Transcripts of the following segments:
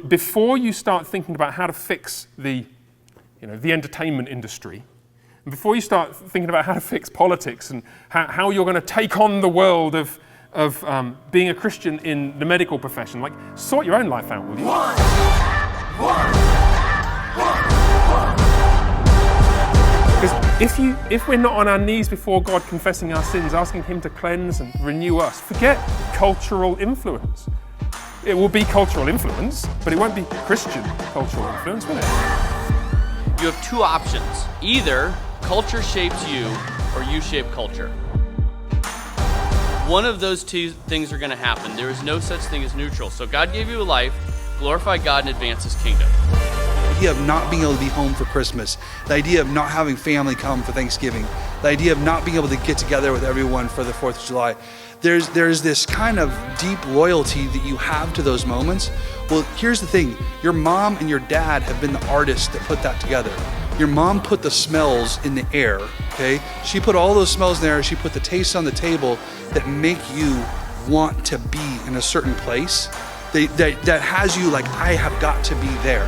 before you start thinking about how to fix the entertainment industry, and before you start thinking about how to fix politics and how you're going to take on the world of being a Christian in the medical profession, like, sort your own life out, will you? Because if we're not on our knees before God confessing our sins, asking Him to cleanse and renew us, forget cultural influence. It will be cultural influence, but it won't be Christian cultural influence, will it? You have two options. Either culture shapes you or you shape culture. One of those two things are going to happen. There is no such thing as neutral. So God gave you a life, glorify God and advance His kingdom. The idea of not being able to be home for Christmas, the idea of not having family come for Thanksgiving, the idea of not being able to get together with everyone for the 4th of July, there's this kind of deep loyalty that you have to those moments. Well, here's the thing. Your mom and your dad have been the artists that put that together. Your mom put the smells in the air, okay? She put all those smells in there. She put the tastes on the table that make you want to be in a certain place that has you like, I have got to be there.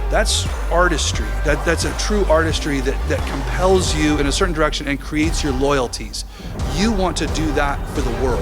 That's artistry. That's a true artistry that compels you in a certain direction and creates your loyalties. You want to do that for the world.